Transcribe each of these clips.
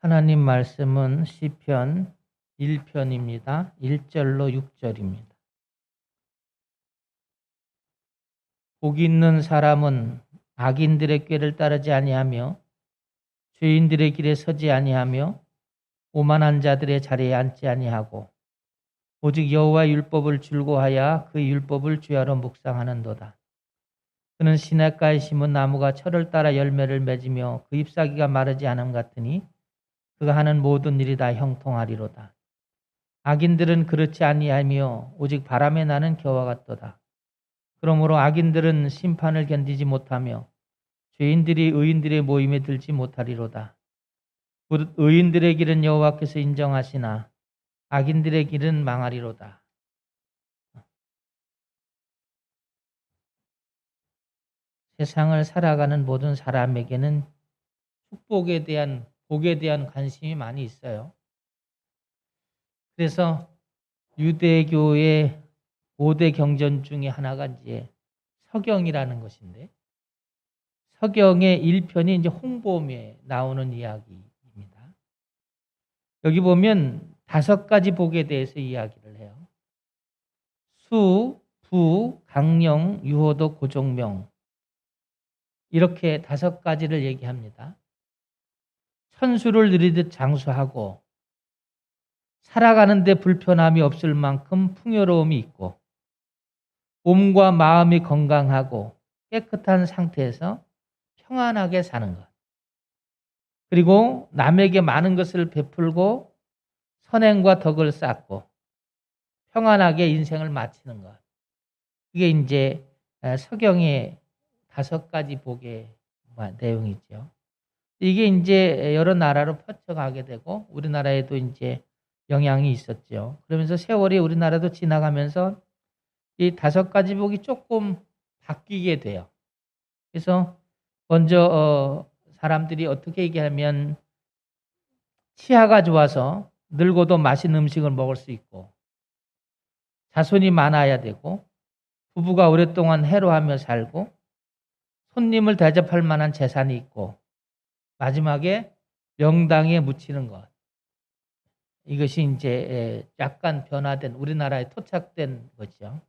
하나님 말씀은 시편 1편입니다. 1절로 6절입니다. 복 있는 사람은 악인들의 꾀를 따르지 아니하며 죄인들의 길에 서지 아니하며 오만한 자들의 자리에 앉지 아니하고 오직 여호와의 율법을 즐거워하여 그 율법을 주야로 묵상하는도다. 그는 시냇가에 심은 나무가 철을 따라 열매를 맺으며 그 잎사귀가 마르지 않음 같으니 그가 하는 모든 일이 다 형통하리로다. 악인들은 그렇지 아니하며 오직 바람에 나는 겨와 같도다. 그러므로 악인들은 심판을 견디지 못하며 죄인들이 의인들의 모임에 들지 못하리로다. 곧 의인들의 길은 여호와께서 인정하시나 악인들의 길은 망하리로다. 세상을 살아가는 모든 사람에게는 축복에 대한, 복에 대한 관심이 많이 있어요. 그래서 유대교의 5대 경전 중에 하나가 이제 서경이라는 것인데, 서경의 1편이 이제 홍보음에 나오는 이야기입니다. 여기 보면 5가지 복에 대해서 이야기를 해요. 수, 부, 강령, 유호도, 고종명, 이렇게 5가지를 얘기합니다. 천수를 누리듯 장수하고 살아가는데 불편함이 없을 만큼 풍요로움이 있고 몸과 마음이 건강하고 깨끗한 상태에서 평안하게 사는 것. 그리고 남에게 많은 것을 베풀고 선행과 덕을 쌓고 평안하게 인생을 마치는 것. 이게 이제 서경의 5가지 복의 내용이죠. 이게 이제 여러 나라로 퍼져가게 되고 우리나라에도 이제 영향이 있었죠. 그러면서 세월이 우리나라도 지나가면서 이 5가지 복이 조금 바뀌게 돼요. 그래서 먼저 사람들이 어떻게 얘기하면 치아가 좋아서 늙어도 맛있는 음식을 먹을 수 있고 자손이 많아야 되고 부부가 오랫동안 해로하며 살고 손님을 대접할 만한 재산이 있고 마지막에 명당에 묻히는 것. 이것이 이제 약간 변화된 우리나라에 토착된 거죠.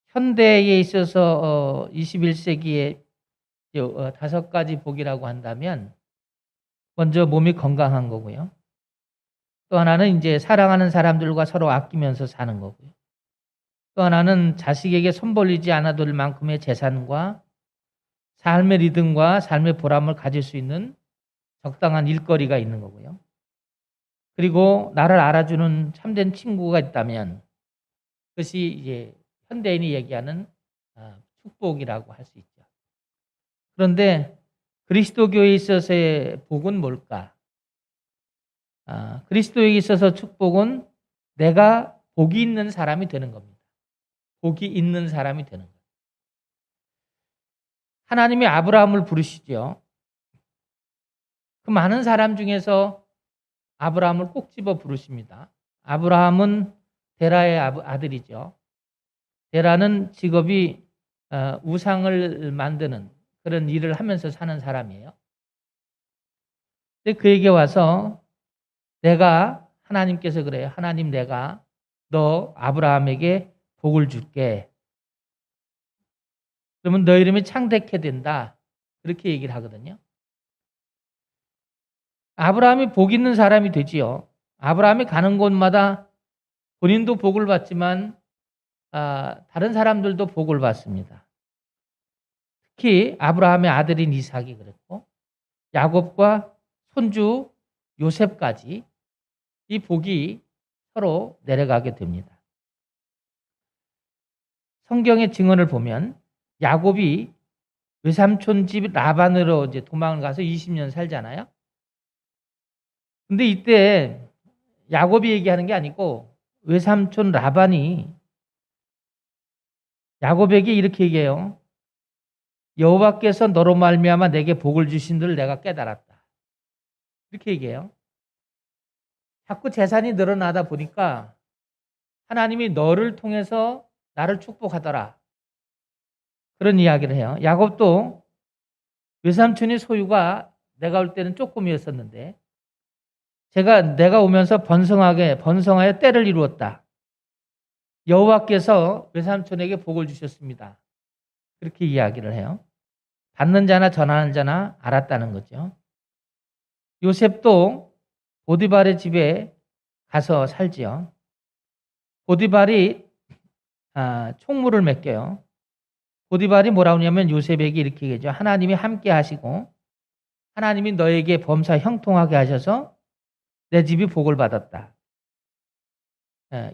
현대에 있어서 21세기에 5가지 복이라고 한다면 먼저 몸이 건강한 거고요. 또 하나는 이제 사랑하는 사람들과 서로 아끼면서 사는 거고요. 또 하나는 자식에게 손 벌리지 않아도 될 만큼의 재산과 삶의 리듬과 삶의 보람을 가질 수 있는 적당한 일거리가 있는 거고요. 그리고 나를 알아주는 참된 친구가 있다면 그것이 이제 현대인이 얘기하는 축복이라고 할 수 있죠. 그런데 그리스도교에 있어서의 복은 뭘까? 그리스도에 있어서 축복은 내가 복이 있는 사람이 되는 겁니다. 복이 있는 사람이 되는 거예요. 하나님이 아브라함을 부르시죠. 그 많은 사람 중에서 아브라함을 꼭 집어 부르십니다. 아브라함은 데라의 아들이죠. 데라는 직업이 우상을 만드는 그런 일을 하면서 사는 사람이에요. 근데 그에게 와서 하나님께서 그래요. 하나님 내가 너 아브라함에게 복을 줄게. 그러면 너 이름이 창대케 된다. 그렇게 얘기를 하거든요. 아브라함이 복 있는 사람이 되지요. 아브라함이 가는 곳마다 본인도 복을 받지만 다른 사람들도 복을 받습니다. 특히 아브라함의 아들인 이삭이 그랬고 야곱과 손주 요셉까지 이 복이 서로 내려가게 됩니다. 성경의 증언을 보면 야곱이 외삼촌 집 라반으로 이제 도망을 가서 20년 살잖아요. 근데 이때 야곱이 얘기하는 게 아니고 외삼촌 라반이 야곱에게 이렇게 얘기해요. 여호와께서 너로 말미암아 내게 복을 주신 줄 내가 깨달았다. 이렇게 얘기해요. 자꾸 재산이 늘어나다 보니까 하나님이 너를 통해서 나를 축복하더라. 그런 이야기를 해요. 야곱도 외삼촌의 소유가 내가 올 때는 조금이었었는데 내가 오면서 번성하여 때를 이루었다. 여호와께서 외삼촌에게 복을 주셨습니다. 그렇게 이야기를 해요. 받는 자나 전하는 자나 알았다는 거죠. 요셉도 보디발의 집에 가서 살지요. 보디발이 총무를 맡겨요. 보디발이 뭐라고 하냐면 요셉에게 이렇게 얘기하죠. 하나님이 함께 하시고 하나님이 너에게 범사 형통하게 하셔서 내 집이 복을 받았다.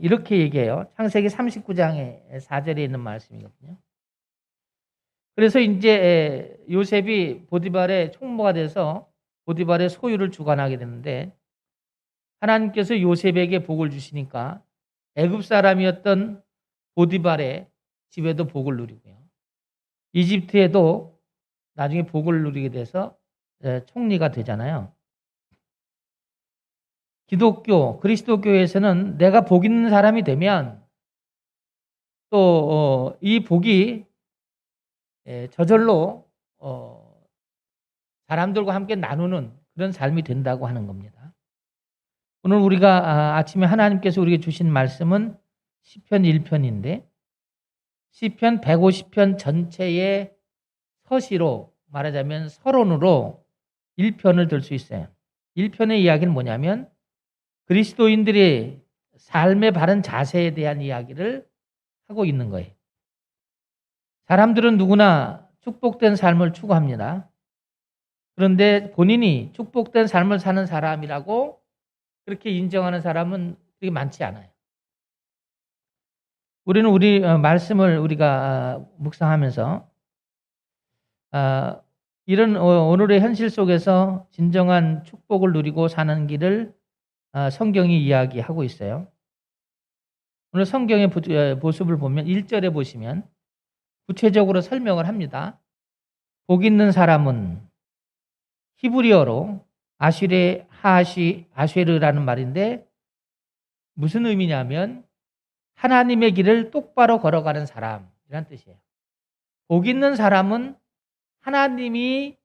이렇게 얘기해요. 창세기 39장의 4절에 있는 말씀이거든요. 그래서 이제 요셉이 보디발의 총무가 돼서 보디발의 소유를 주관하게 되는데 하나님께서 요셉에게 복을 주시니까 애굽 사람이었던 보디발의 집에도 복을 누리고요. 이집트에도 나중에 복을 누리게 돼서 총리가 되잖아요. 그리스도교에서는 내가 복 있는 사람이 되면 또 이 복이 저절로 사람들과 함께 나누는 그런 삶이 된다고 하는 겁니다. 오늘 우리가 아침에 하나님께서 우리에게 주신 말씀은 시편 1편인데 시편 150편 전체의 서시로 말하자면 서론으로 1편을 들 수 있어요. 1편의 이야기는 뭐냐면 그리스도인들의 삶의 바른 자세에 대한 이야기를 하고 있는 거예요. 사람들은 누구나 축복된 삶을 추구합니다. 그런데 본인이 축복된 삶을 사는 사람이라고 그렇게 인정하는 사람은 그렇게 많지 않아요. 우리는 우리 말씀을 우리가 묵상하면서 이런 오늘의 현실 속에서 진정한 축복을 누리고 사는 길을 성경이 이야기하고 있어요. 오늘 성경의 모습을 보면 1절에 보시면 구체적으로 설명을 합니다. 복 있는 사람은 히브리어로 아쉐르라는 말인데 무슨 의미냐면 하나님의 길을 똑바로 걸어가는 사람이란 뜻이에요. 복 있는 사람은 하나님이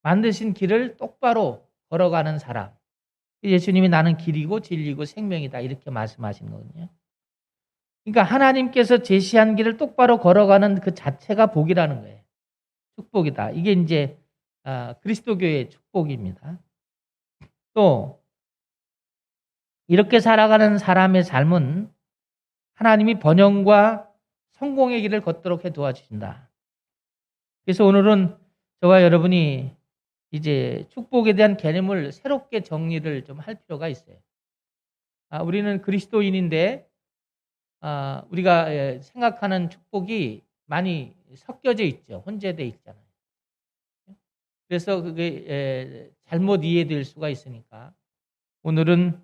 만드신 길을 똑바로 걸어가는 사람. 예수님이 나는 길이고 진리고 생명이다 이렇게 말씀하신 거거든요. 그러니까 하나님께서 제시한 길을 똑바로 걸어가는 그 자체가 복이라는 거예요. 축복이다. 이게 이제 그리스도교의 축복입니다. 또 이렇게 살아가는 사람의 삶은 하나님이 번영과 성공의 길을 걷도록 해 도와주신다. 그래서 오늘은 저와 여러분이 이제 축복에 대한 개념을 새롭게 정리를 좀 할 필요가 있어요. 우리는 그리스도인인데 우리가 생각하는 축복이 많이 섞여져 있죠. 혼재되어 있잖아요. 그래서 그게 잘못 이해될 수가 있으니까 오늘은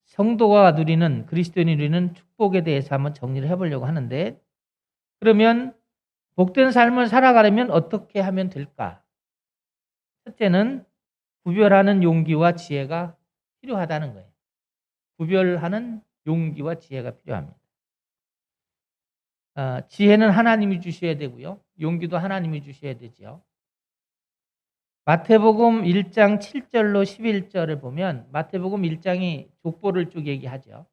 성도가 누리는 그리스도인이 누리는 축복에 대해서 한번 정리를 해보려고 하는데 그러면 복된 삶을 살아가려면 어떻게 하면 될까? 첫째는 구별하는 용기와 지혜가 필요하다는 거예요. 구별하는 용기와 지혜가 필요합니다. 지혜는 하나님이 주셔야 되고요. 용기도 하나님이 주셔야 되죠. 마태복음 1장 7절로 11절을 보면 마태복음 1장이 족보를 쭉 얘기하죠.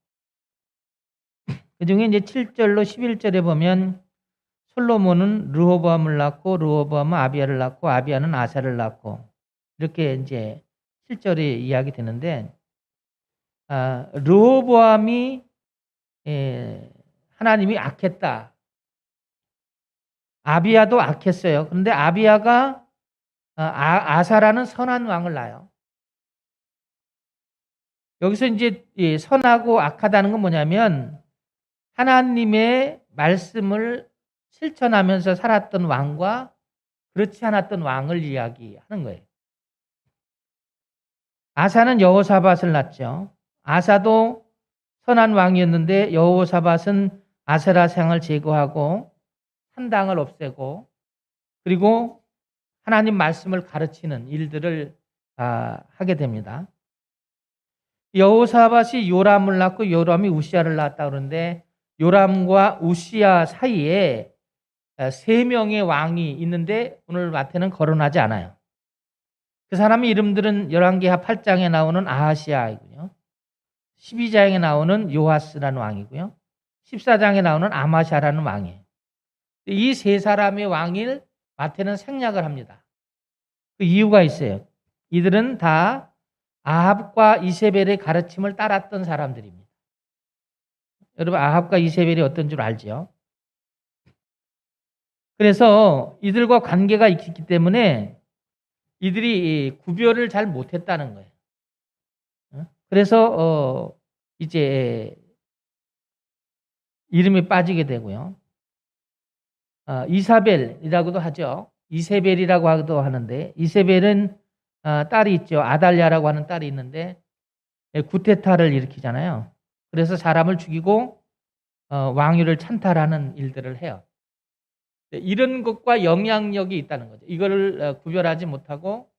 그중에 이제 7절로 11절에 보면 솔로몬은 르호보암을 낳고 르호보암은 아비야를 낳고 아비야는 아사를 낳고 이렇게 이제 7절에 이야기 되는데 르호보암이 하나님이 악했다. 아비야도 악했어요. 그런데 아비야가 아사라는 선한 왕을 낳아요. 여기서 이제 선하고 악하다는 건 뭐냐면 하나님의 말씀을 실천하면서 살았던 왕과 그렇지 않았던 왕을 이야기하는 거예요. 아사는 여호사밧을 낳죠. 아사도 선한 왕이었는데 여호사밧은 아세라 상을 제거하고 산당을 없애고 그리고 하나님 말씀을 가르치는 일들을 하게 됩니다. 여호사밧이 요람을 낳고 요람이 우시야를 낳았다 그러는데 요람과 우시야 사이에 3명의 왕이 있는데 오늘 마태는 거론하지 않아요. 그 사람의 이름들은 열왕기하 8장에 나오는 아하시아이고요. 12장에 나오는 요하스라는 왕이고요. 14장에 나오는 아마샤라는 왕이에요. 이 세 사람의 왕을 마태는 생략을 합니다. 그 이유가 있어요. 이들은 다 아합과 이세벨의 가르침을 따랐던 사람들입니다. 여러분, 아합과 이세벨이 어떤 줄 알죠? 그래서 이들과 관계가 있기 때문에 이들이 구별을 잘 못했다는 거예요. 그래서 이제 이름이 빠지게 되고요. 이사벨이라고도 하죠. 이세벨이라고 하기도 하는데, 이세벨은 딸이 있죠. 아달랴라고 하는 딸이 있는데 구테타를 일으키잖아요. 그래서 사람을 죽이고 왕위를 찬탈하는 일들을 해요. 이런 것과 영향력이 있다는 거죠. 이거를 구별하지 못하고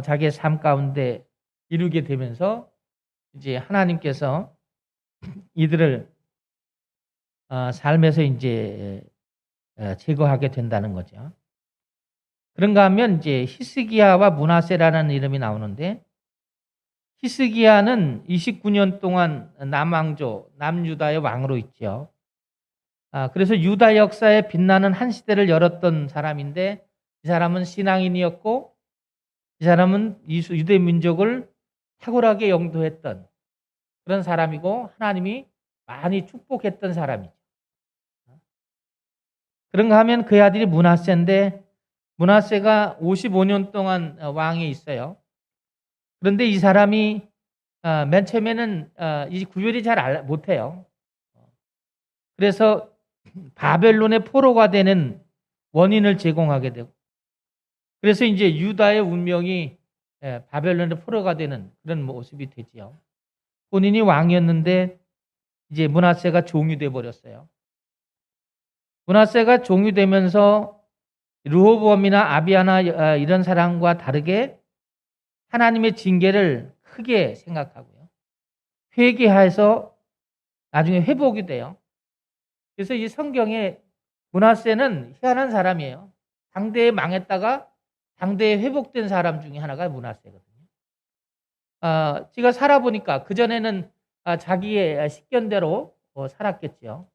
자기의 삶 가운데 이루게 되면서 이제 하나님께서 이들을 삶에서 이제 제거하게 된다는 거죠. 그런가 하면 이제 히스기야와 므낫세라는 이름이 나오는데, 히스기야는 29년 동안 남왕조, 남유다의 왕으로 있죠. 그래서 유다 역사에 빛나는 한 시대를 열었던 사람인데, 이 사람은 신앙인이었고, 이 사람은 유대 민족을 탁월하게 영도했던 그런 사람이고, 하나님이 많이 축복했던 사람이죠. 그런가 하면 그의 아들이 므낫세인데, 므낫세가 55년 동안 왕에 있어요. 그런데 이 사람이 맨 처음에는 이 구별이 잘 못해요. 그래서 바벨론의 포로가 되는 원인을 제공하게 되고, 그래서 이제 유다의 운명이 바벨론의 포로가 되는 그런 모습이 되지요. 본인이 왕이었는데 이제 므낫세가 종이 돼 버렸어요. 므낫세가 종이 되면서 르호보암이나 아비야나 이런 사람과 다르게 하나님의 징계를 크게 생각하고요. 회개해서 나중에 회복이 돼요. 그래서 이 성경에 므낫세는 희한한 사람이에요. 당대에 망했다가 당대에 회복된 사람 중에 하나가 므낫세거든요. 제가 살아보니까 그전에는 자기의 식견대로 살았겠죠.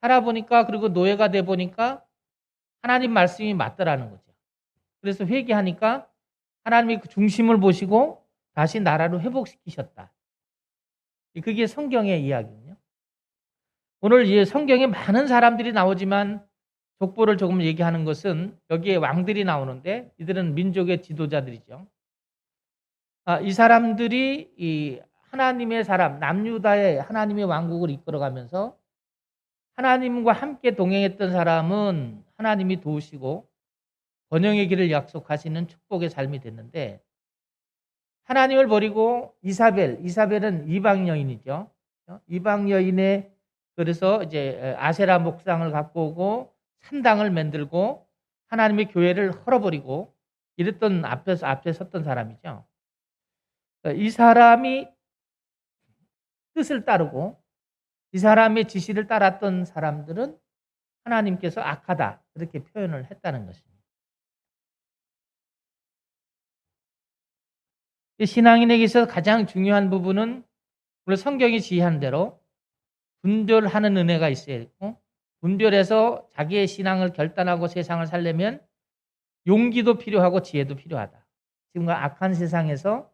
살아보니까, 그리고 노예가 돼 보니까 하나님 말씀이 맞더라는 거죠. 그래서 회개하니까 하나님이 그 중심을 보시고 다시 나라로 회복시키셨다. 그게 성경의 이야기거든요. 오늘 이 성경에 많은 사람들이 나오지만 족보를 조금 얘기하는 것은 여기에 왕들이 나오는데, 이들은 민족의 지도자들이죠. 이 사람들이 이 하나님의 사람, 남유다의 하나님의 왕국을 이끌어가면서 하나님과 함께 동행했던 사람은 하나님이 도우시고 번영의 길을 약속하시는 축복의 삶이 됐는데, 하나님을 버리고 이사벨은 이방 여인이죠. 이방 여인의, 그래서 이제 아세라 목상을 갖고 오고 산당을 만들고 하나님의 교회를 헐어버리고 이랬던 앞에 섰던 사람이죠. 이 사람이 뜻을 따르고 이 사람의 지시를 따랐던 사람들은 하나님께서 악하다, 그렇게 표현을 했다는 것입니다. 신앙인에게 있어서 가장 중요한 부분은 우리 성경이 지시한 대로 분별하는 은혜가 있어야 되고, 분별해서 자기의 신앙을 결단하고 세상을 살려면 용기도 필요하고 지혜도 필요하다. 지금과 악한 세상에서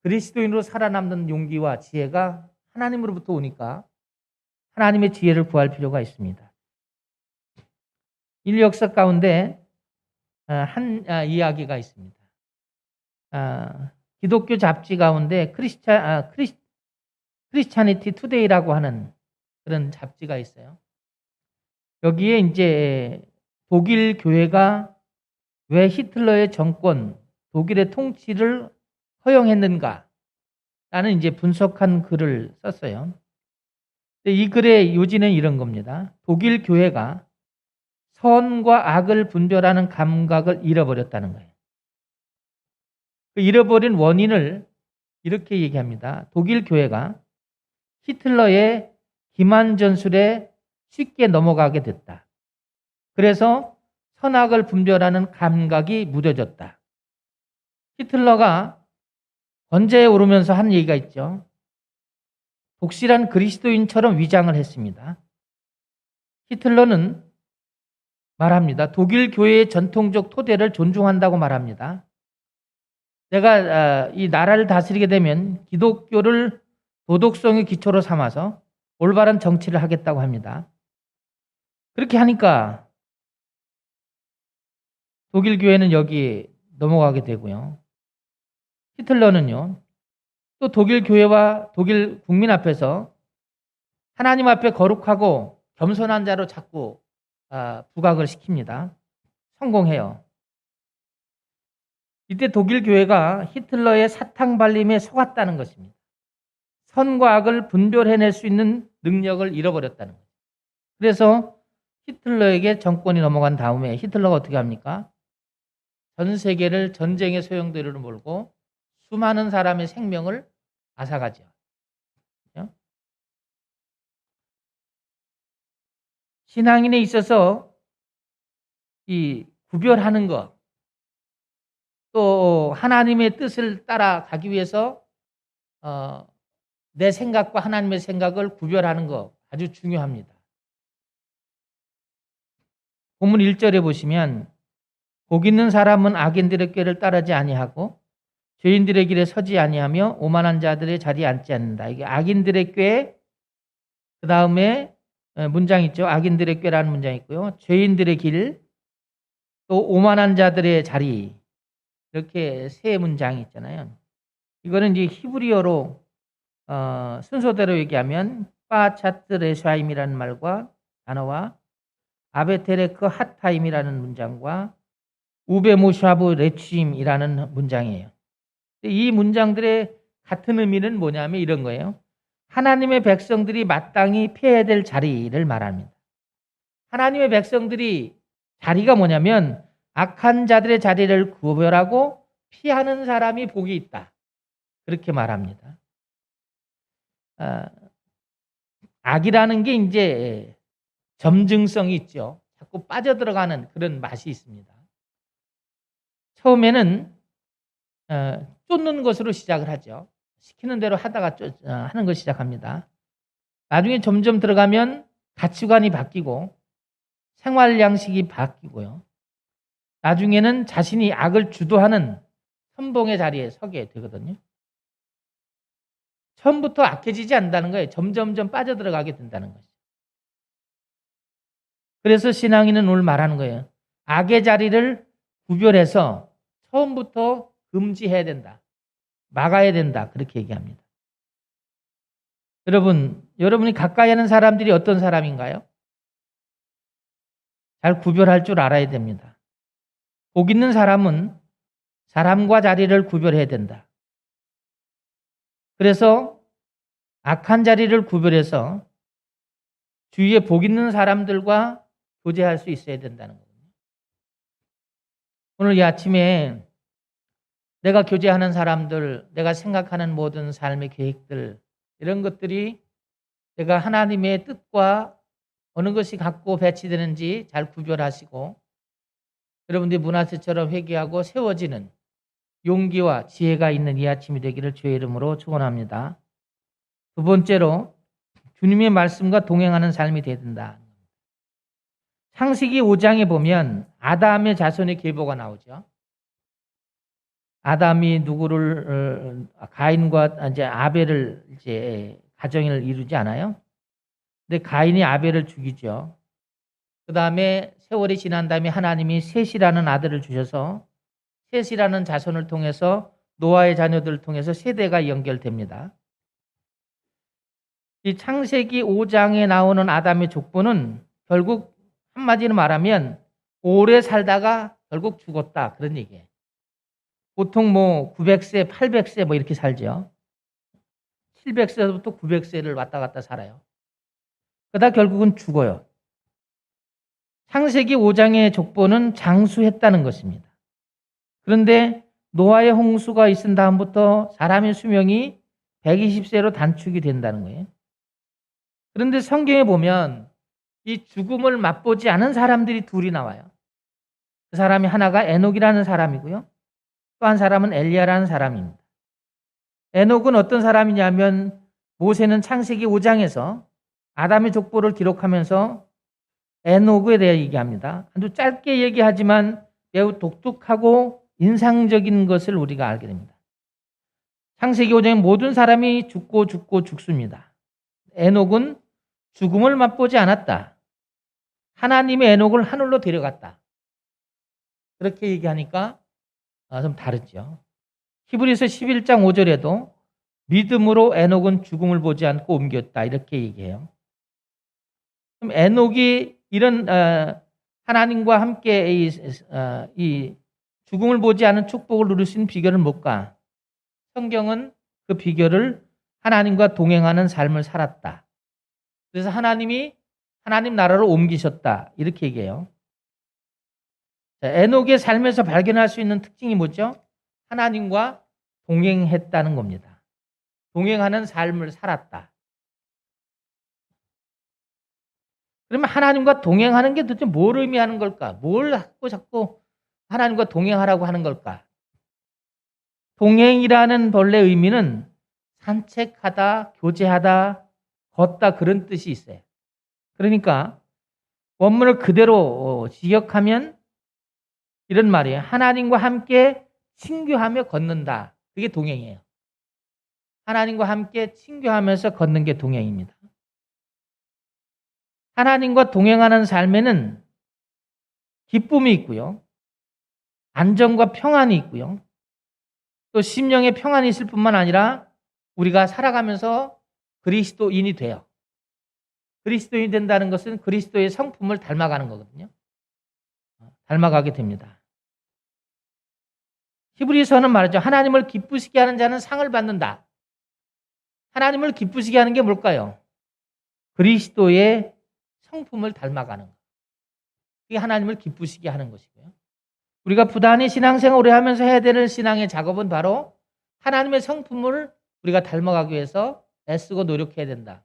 그리스도인으로 살아남는 용기와 지혜가 하나님으로부터 오니까 하나님의 지혜를 구할 필요가 있습니다. 인류 역사 가운데 한 이야기가 있습니다. 기독교 잡지 가운데 크리스찬니티 투데이라고 하는 그런 잡지가 있어요. 여기에 이제 독일 교회가 왜 히틀러의 정권, 독일의 통치를 허용했는가 라는 이제 분석한 글을 썼어요. 이 글의 요지는 이런 겁니다. 독일 교회가 선과 악을 분별하는 감각을 잃어버렸다는 거예요. 그 잃어버린 원인을 이렇게 얘기합니다. 독일 교회가 히틀러의 기만 전술에 쉽게 넘어가게 됐다. 그래서 선악을 분별하는 감각이 무뎌졌다. 히틀러가 권좌에 오르면서 한 얘기가 있죠. 독실한 그리스도인처럼 위장을 했습니다. 히틀러는 말합니다. 독일 교회의 전통적 토대를 존중한다고 말합니다. 내가 이 나라를 다스리게 되면 기독교를 도덕성의 기초로 삼아서 올바른 정치를 하겠다고 합니다. 그렇게 하니까 독일 교회는 여기에 넘어가게 되고요. 히틀러는요, 또 독일 교회와 독일 국민 앞에서 하나님 앞에 거룩하고 겸손한 자로 자꾸 부각을 시킵니다. 성공해요. 이때 독일 교회가 히틀러의 사탕 발림에 속았다는 것입니다. 선과 악을 분별해낼 수 있는 능력을 잃어버렸다는 거죠. 그래서 히틀러에게 정권이 넘어간 다음에 히틀러가 어떻게 합니까? 전 세계를 전쟁의 소용돌이로 몰고 수많은 사람의 생명을 앗아가죠. 그렇죠? 신앙인에 있어서 이 구별하는 것, 또 하나님의 뜻을 따라가기 위해서 내 생각과 하나님의 생각을 구별하는 것 아주 중요합니다. 본문 1절에 보시면 복 있는 사람은 악인들의 꾀를 따르지 아니하고 죄인들의 길에 서지 아니하며 오만한 자들의 자리에 앉지 않는다. 이게 악인들의 꾀, 그 다음에 문장 있죠. 악인들의 꾀라는 문장 있고요. 죄인들의 길, 또 오만한 자들의 자리, 이렇게 세 문장이 있잖아요. 이거는 이제 히브리어로 순서대로 얘기하면 파차트 레샤임이라는 말과 단어와 아베테레크 핫타임이라는 문장과 우베모샤브 레취임이라는 문장이에요. 이 문장들의 같은 의미는 뭐냐면 이런 거예요. 하나님의 백성들이 마땅히 피해야 될 자리를 말합니다. 하나님의 백성들이 자리가 뭐냐면 악한 자들의 자리를 구별하고 피하는 사람이 복이 있다. 그렇게 말합니다. 악이라는 게 이제 점증성이 있죠. 자꾸 빠져들어가는 그런 맛이 있습니다. 처음에는 쫓는 것으로 시작을 하죠. 시키는 대로 하다가 하는 걸 시작합니다. 나중에 점점 들어가면 가치관이 바뀌고 생활 양식이 바뀌고요. 나중에는 자신이 악을 주도하는 선봉의 자리에 서게 되거든요. 처음부터 악해지지 않는다는 거예요. 점점점 빠져들어가게 된다는 거죠. 그래서 신앙인은 오늘 말하는 거예요. 악의 자리를 구별해서 처음부터 금지해야 된다. 막아야 된다. 그렇게 얘기합니다. 여러분이 가까이 하는 사람들이 어떤 사람인가요? 잘 구별할 줄 알아야 됩니다. 복 있는 사람은 사람과 자리를 구별해야 된다. 그래서 악한 자리를 구별해서 주위에 복 있는 사람들과 교제할 수 있어야 된다는 거거든요. 오늘 이 아침에 내가 교제하는 사람들, 내가 생각하는 모든 삶의 계획들, 이런 것들이 내가 하나님의 뜻과 어느 것이 갖고 배치되는지 잘 구별하시고 여러분들이 문화세처럼 회개하고 세워지는 용기와 지혜가 있는 이 아침이 되기를 주의 이름으로 축원합니다. 두 번째로 주님의 말씀과 동행하는 삶이 되어야 된다. 창세기 5장에 보면 아담의 자손의 계보가 나오죠. 아담이 가인과 이제 아벨을 이제 가정을 이루지 않아요? 근데 가인이 아벨을 죽이죠. 그 다음에 세월이 지난 다음에 하나님이 셋이라는 아들을 주셔서 셋이라는 자손을 통해서 노아의 자녀들을 통해서 세대가 연결됩니다. 이 창세기 5장에 나오는 아담의 족보는 결국 한마디로 말하면 오래 살다가 결국 죽었다 그런 얘기예요. 보통 900세, 800세 이렇게 살죠. 700세부터 900세를 왔다 갔다 살아요. 그러다 결국은 죽어요. 창세기 5장의 족보는 장수했다는 것입니다. 그런데 노아의 홍수가 있은 다음부터 사람의 수명이 120세로 단축이 된다는 거예요. 그런데 성경에 보면 이 죽음을 맛보지 않은 사람들이 둘이 나와요. 그 사람이 하나가 에녹이라는 사람이고요. 또 한 사람은 엘리야라는 사람입니다. 에녹은 어떤 사람이냐면 모세는 창세기 5장에서 아담의 족보를 기록하면서 에녹에 대해 얘기합니다. 아주 짧게 얘기하지만 매우 독특하고 인상적인 것을 우리가 알게 됩니다. 창세기 5장에 모든 사람이 죽고 죽습니다. 에녹은 죽음을 맛보지 않았다. 하나님이 에녹을 하늘로 데려갔다. 그렇게 얘기하니까 좀 다르죠. 히브리서 11장 5절에도 믿음으로 에녹은 죽음을 보지 않고 옮겼다. 이렇게 얘기해요. 그럼 에녹이 이런 하나님과 함께 이 죽음을 보지 않은 축복을 누릴 수 있는 비결은 뭘까? 성경은 그 비결을 하나님과 동행하는 삶을 살았다. 그래서 하나님이 하나님 나라로 옮기셨다. 이렇게 얘기해요. 에녹의 삶에서 발견할 수 있는 특징이 뭐죠? 하나님과 동행했다는 겁니다. 동행하는 삶을 살았다. 그러면 하나님과 동행하는 게 도대체 뭘 의미하는 걸까? 뭘 자꾸 하나님과 동행하라고 하는 걸까? 동행이라는 본래 의미는 산책하다, 교제하다, 걷다 그런 뜻이 있어요. 그러니까 원문을 그대로 지역하면 이런 말이에요. 하나님과 함께 친교하며 걷는다. 그게 동행이에요. 하나님과 함께 친교하면서 걷는 게 동행입니다. 하나님과 동행하는 삶에는 기쁨이 있고요. 안정과 평안이 있고요. 또 심령의 평안이 있을 뿐만 아니라 우리가 살아가면서 그리스도인이 돼요. 그리스도인이 된다는 것은 그리스도의 성품을 닮아가는 거거든요. 닮아가게 됩니다. 히브리서는 말이죠. 하나님을 기쁘시게 하는 자는 상을 받는다. 하나님을 기쁘시게 하는 게 뭘까요? 그리스도의 성품을 닮아가는 것. 그게 하나님을 기쁘시게 하는 것이고요. 우리가 부단히 신앙생활 오래 하면서 해야 되는 신앙의 작업은 바로 하나님의 성품을 우리가 닮아가기 위해서 애쓰고 노력해야 된다.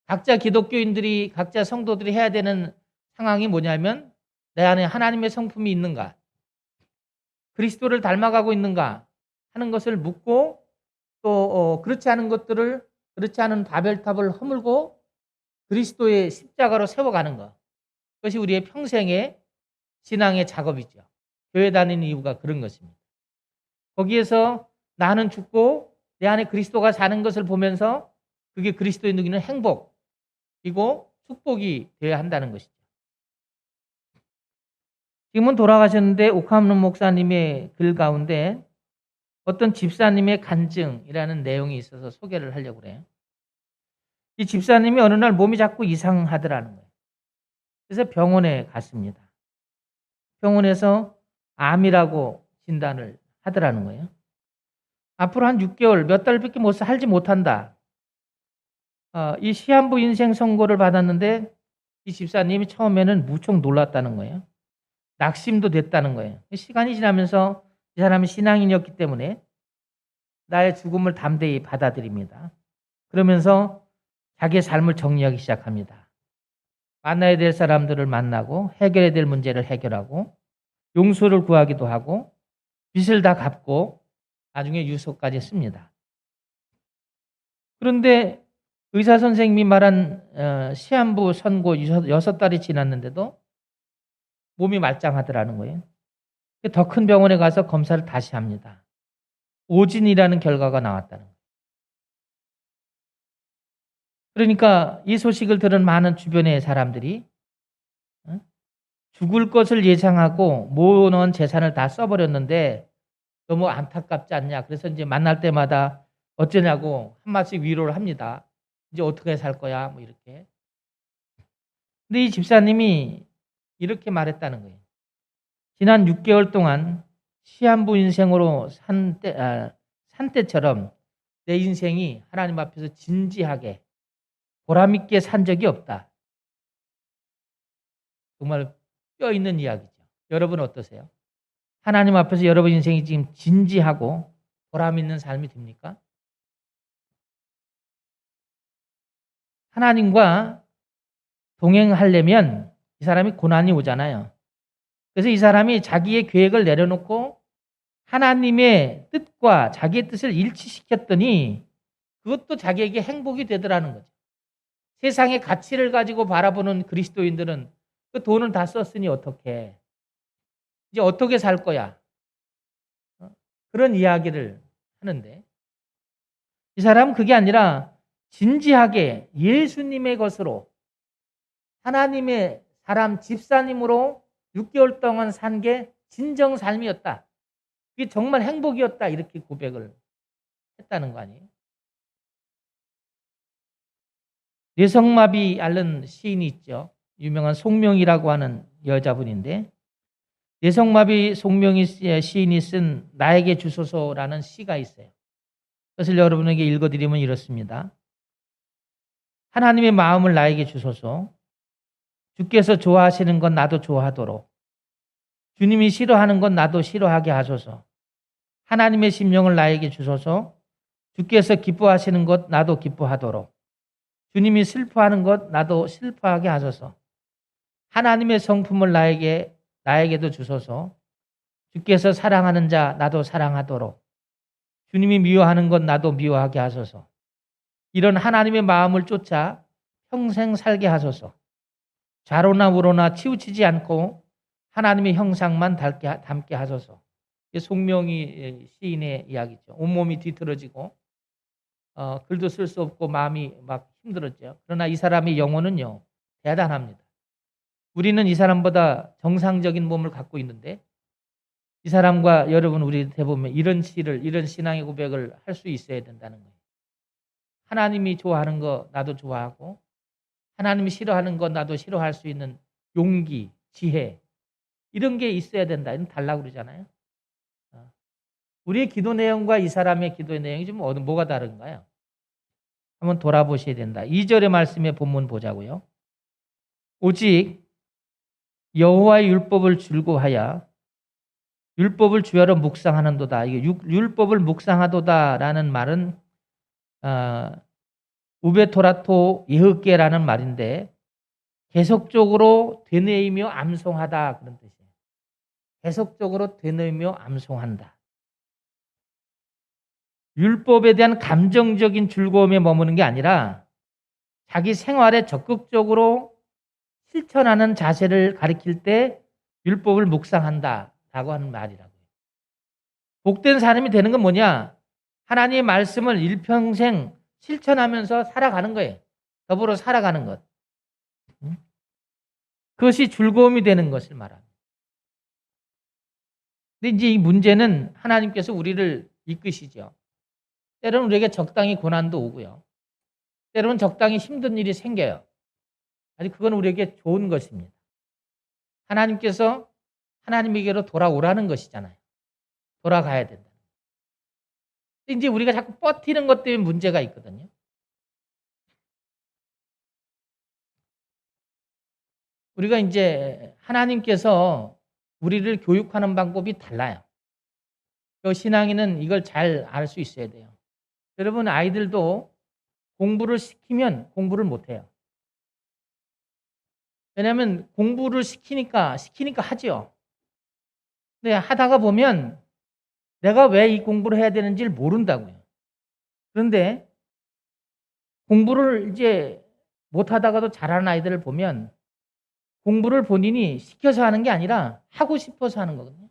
각자 기독교인들이, 각자 성도들이 해야 되는 상황이 뭐냐면 내 안에 하나님의 성품이 있는가? 그리스도를 닮아가고 있는가? 하는 것을 묻고 또 그렇지 않은 것들을, 그렇지 않은 바벨탑을 허물고 그리스도의 십자가로 세워가는 것. 그것이 우리의 평생의 신앙의 작업이죠. 교회 다니는 이유가 그런 것입니다. 거기에서 나는 죽고 내 안에 그리스도가 사는 것을 보면서 그게 그리스도의 누리는 행복이고 축복이 되어야 한다는 것이죠. 지금은 돌아가셨는데 오캄론 목사님의 글 가운데 어떤 집사님의 간증이라는 내용이 있어서 소개를 하려고 그래요. 이 집사님이 어느 날 몸이 자꾸 이상하더라는 거예요. 그래서 병원에 갔습니다. 병원에서 암이라고 진단을 하더라는 거예요. 앞으로 한 6개월, 몇 달밖에 살지 못한다. 이 시한부 인생 선고를 받았는데 이 집사님이 처음에는 무척 놀랐다는 거예요. 낙심도 됐다는 거예요. 시간이 지나면서 이 사람이 신앙인이었기 때문에 나의 죽음을 담대히 받아들입니다. 그러면서 자기의 삶을 정리하기 시작합니다. 만나야 될 사람들을 만나고 해결해야 될 문제를 해결하고 용서를 구하기도 하고 빚을 다 갚고 나중에 유서까지 씁니다. 그런데 의사 선생님이 말한 시한부 선고 6달이 지났는데도 몸이 말짱하더라는 거예요. 더 큰 병원에 가서 검사를 다시 합니다. 오진이라는 결과가 나왔다는 거예요. 그러니까 이 소식을 들은 많은 주변의 사람들이 죽을 것을 예상하고 모아놓은 재산을 다 써버렸는데 너무 안타깝지 않냐. 그래서 이제 만날 때마다 어쩌냐고 한 마디씩 위로를 합니다. 이제 어떻게 살 거야? 뭐 이렇게. 근데 이 집사님이 이렇게 말했다는 거예요. 지난 6개월 동안 시한부 인생으로 산 때처럼 내 인생이 하나님 앞에서 진지하게 보람있게 산 적이 없다. 정말 뼈 있는 이야기죠. 여러분 어떠세요? 하나님 앞에서 여러분 인생이 지금 진지하고 보람있는 삶이 됩니까? 하나님과 동행하려면 이 사람이 고난이 오잖아요. 그래서 이 사람이 자기의 계획을 내려놓고 하나님의 뜻과 자기의 뜻을 일치시켰더니 그것도 자기에게 행복이 되더라는 거죠. 세상의 가치를 가지고 바라보는 그리스도인들은 그 돈을 다 썼으니 어떻게 이제 어떻게 살 거야? 그런 이야기를 하는데 이 사람은 그게 아니라 진지하게 예수님의 것으로 하나님의 사람 집사님으로 6개월 동안 산 게 진정 삶이었다. 그게 정말 행복이었다. 이렇게 고백을 했다는 거 아니에요? 뇌성마비 앓는 시인이 있죠. 유명한 송명이라고 하는 여자분인데 뇌성마비 송명이 시인이 쓴 나에게 주소서라는 시가 있어요. 그것을 여러분에게 읽어드리면 이렇습니다. 하나님의 마음을 나에게 주소서. 주께서 좋아하시는 건 나도 좋아하도록. 주님이 싫어하는 건 나도 싫어하게 하소서. 하나님의 심령을 나에게 주소서. 주께서 기뻐하시는 것 나도 기뻐하도록. 주님이 슬퍼하는 것 나도 슬퍼하게 하소서. 하나님의 성품을 나에게도 주소서. 주께서 사랑하는 자 나도 사랑하도록. 주님이 미워하는 것 나도 미워하게 하소서. 이런 하나님의 마음을 쫓아 평생 살게 하소서. 좌로나 우로나 치우치지 않고 하나님의 형상만 담게 하소서. 송명이 시인의 이야기죠. 온몸이 뒤틀어지고 글도 쓸 수 없고 마음이 막 힘들었죠. 그러나 이 사람의 영혼은요 대단합니다. 우리는 이 사람보다 정상적인 몸을 갖고 있는데 이 사람과 여러분 우리 대부분 이런 시를 이런 신앙의 고백을 할 수 있어야 된다는 거예요. 하나님이 좋아하는 거 나도 좋아하고 하나님이 싫어하는 거 나도 싫어할 수 있는 용기, 지혜 이런 게 있어야 된다. 이런 달라고 그러잖아요. 우리의 기도 내용과 이 사람의 기도의 내용이 좀 뭐가 다른가요? 한번 돌아보셔야 된다. 2절의 말씀의 본문 보자고요. 오직 여호와의 율법을 즐거워하여 율법을 주야로 묵상하는도다. 이게 율법을 묵상하도다라는 말은 우베토라토 예흐께라는 말인데 계속적으로 되뇌이며 암송하다 그런 뜻이에요. 계속적으로 되뇌이며 암송한다. 율법에 대한 감정적인 즐거움에 머무는 게 아니라 자기 생활에 적극적으로 실천하는 자세를 가리킬 때 율법을 묵상한다라고 하는 말이라고요. 복된 사람이 되는 건 뭐냐? 하나님의 말씀을 일평생 실천하면서 살아가는 거예요. 더불어 살아가는 것. 그것이 즐거움이 되는 것을 말합니다. 근데 이제 이 문제는 하나님께서 우리를 이끄시죠. 때로는 우리에게 적당히 고난도 오고요. 때로는 적당히 힘든 일이 생겨요. 아직 그건 우리에게 좋은 것입니다. 하나님께서 하나님에게로 돌아오라는 것이잖아요. 돌아가야 된다. 근데 이제 우리가 자꾸 버티는 것 때문에 문제가 있거든요. 우리가 이제 하나님께서 우리를 교육하는 방법이 달라요. 신앙인은 이걸 잘 알 수 있어야 돼요. 여러분 아이들도 공부를 시키면 공부를 못해요. 왜냐하면 공부를 시키니까 하죠. 근데 하다가 보면 내가 왜 이 공부를 해야 되는지를 모른다고요. 그런데 공부를 이제 못하다가도 잘하는 아이들을 보면 공부를 본인이 시켜서 하는 게 아니라 하고 싶어서 하는 거거든요.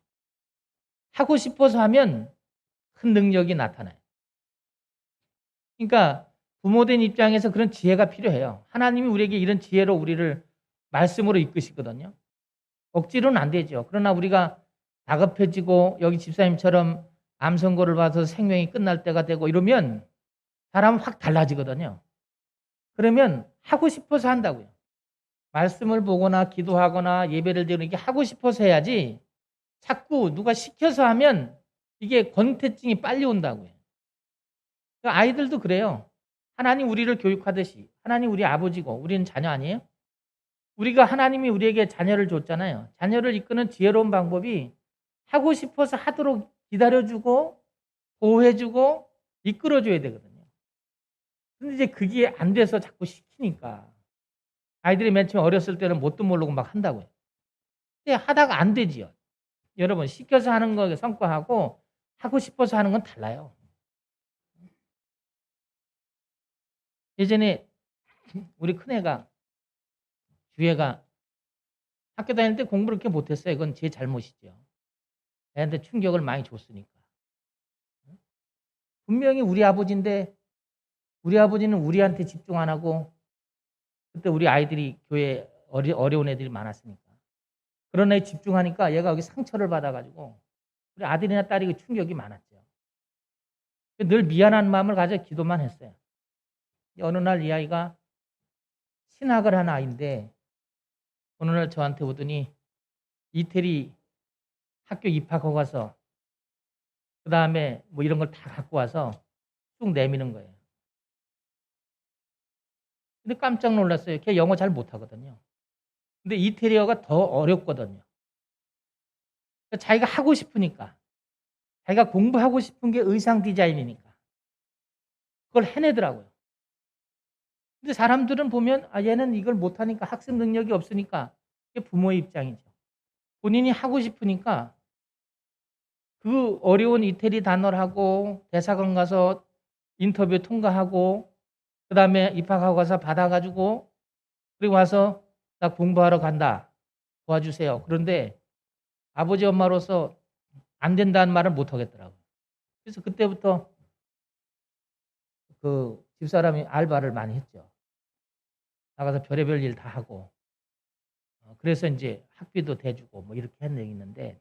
하고 싶어서 하면 큰 능력이 나타나요. 그러니까 부모된 입장에서 그런 지혜가 필요해요. 하나님이 우리에게 이런 지혜로 우리를 말씀으로 이끄시거든요. 억지로는 안 되죠. 그러나 우리가 다급해지고 여기 집사님처럼 암 선고를 받아서 생명이 끝날 때가 되고 이러면 사람은 확 달라지거든요. 그러면 하고 싶어서 한다고요. 말씀을 보거나 기도하거나 예배를 드리는 게 하고 싶어서 해야지 자꾸 누가 시켜서 하면 이게 권태증이 빨리 온다고요. 아이들도 그래요. 하나님 우리를 교육하듯이 하나님 우리 아버지고 우리는 자녀 아니에요? 우리가 하나님이 우리에게 자녀를 줬잖아요. 자녀를 이끄는 지혜로운 방법이 하고 싶어서 하도록 기다려주고 보호해주고 이끌어줘야 되거든요. 근데 이제 그게 안 돼서 자꾸 시키니까 아이들이 맨 처음 어렸을 때는 뭣도 모르고 막 한다고요. 근데 하다가 안 되지요. 여러분 시켜서 하는 거에 성과하고 하고 싶어서 하는 건 달라요. 예전에 우리 큰애가, 주애가 학교 다닐 때 공부를 그렇게 못했어요. 그건 제 잘못이죠. 애한테 충격을 많이 줬으니까. 분명히 우리 아버지인데 우리 아버지는 우리한테 집중 안 하고, 그때 우리 아이들이 교회에 어려운 애들이 많았으니까. 그런 애에 집중하니까 얘가 여기 상처를 받아가지고 우리 아들이나 딸이 그 충격이 많았죠. 늘 미안한 마음을 가져 기도만 했어요. 어느 날 이 아이가 신학을 한 아이인데 어느 날 저한테 오더니 이태리 학교 입학하고 가서 그 다음에 뭐 이런 걸 다 갖고 와서 쭉 내미는 거예요. 근데 깜짝 놀랐어요. 걔 영어 잘 못하거든요. 근데 이태리어가 더 어렵거든요. 그러니까 자기가 하고 싶으니까, 자기가 공부하고 싶은 게 의상 디자인이니까 그걸 해내더라고요. 근데 사람들은 보면 얘는 이걸 못하니까, 학습 능력이 없으니까, 그게 부모의 입장이죠. 본인이 하고 싶으니까 그 어려운 이태리 단어를 하고 대사관 가서 인터뷰 통과하고 그 다음에 입학하고 가서 받아가지고 그리고 와서 나 공부하러 간다, 도와주세요. 그런데 아버지 엄마로서 안 된다는 말을 못 하겠더라고요. 그래서 그때부터 그 집사람이 알바를 많이 했죠. 나가서 별의별 일 다 하고, 그래서 이제 학비도 대주고 뭐 이렇게 한 적이 있는데,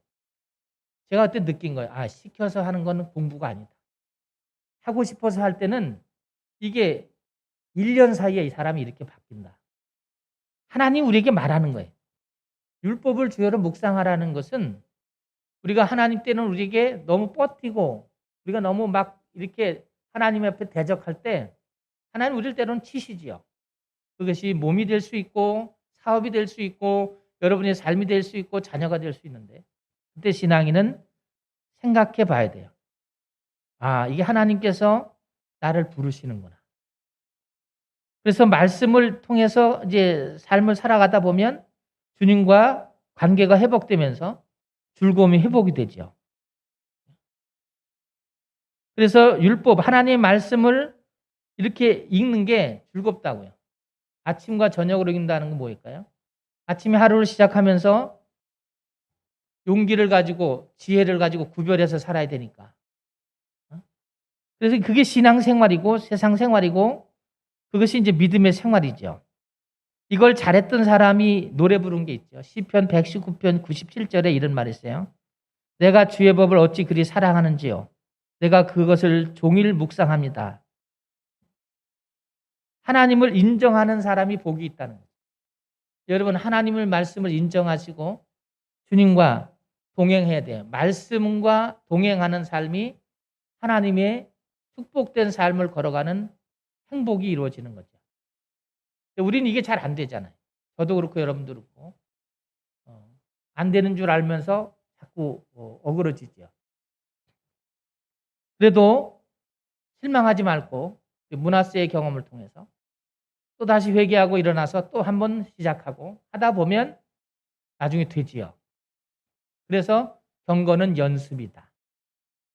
제가 그때 느낀 거예요. 시켜서 하는 거는 공부가 아니다. 하고 싶어서 할 때는 이게 1년 사이에 이 사람이 이렇게 바뀐다. 하나님 우리에게 말하는 거예요. 율법을 주여로 묵상하라는 것은 우리가 하나님 때는 우리에게 너무 뻗히고 우리가 너무 막 이렇게 하나님 앞에 대적할 때 하나님 우리를 때로는 치시지요. 그것이 몸이 될 수 있고 사업이 될 수 있고 여러분의 삶이 될 수 있고 자녀가 될 수 있는데, 그때 신앙인은 생각해 봐야 돼요. 이게 하나님께서 나를 부르시는구나. 그래서 말씀을 통해서 이제 삶을 살아가다 보면 주님과 관계가 회복되면서 즐거움이 회복이 되죠. 그래서 율법, 하나님의 말씀을 이렇게 읽는 게 즐겁다고요. 아침과 저녁으로 읽는다는 건 뭐일까요? 아침에 하루를 시작하면서 용기를 가지고 지혜를 가지고 구별해서 살아야 되니까. 그래서 그게 신앙생활이고 세상 생활이고 그것이 이제 믿음의 생활이죠. 이걸 잘했던 사람이 노래 부른 게 있죠. 시편 119편 97절에 이런 말이 있어요. 내가 주의 법을 어찌 그리 사랑하는지요. 내가 그것을 종일 묵상합니다. 하나님을 인정하는 사람이 복이 있다는 거죠. 여러분, 하나님의 말씀을 인정하시고 주님과 동행해야 돼요. 말씀과 동행하는 삶이 하나님의 축복된 삶을 걸어가는 행복이 이루어지는 거죠. 우리는 이게 잘 안 되잖아요. 저도 그렇고 여러분도 그렇고. 안 되는 줄 알면서 자꾸 어그러지죠. 그래도 실망하지 말고 문하세의 경험을 통해서 또 다시 회개하고 일어나서 또 한 번 시작하고 하다 보면 나중에 되지요. 그래서 경건은 연습이다.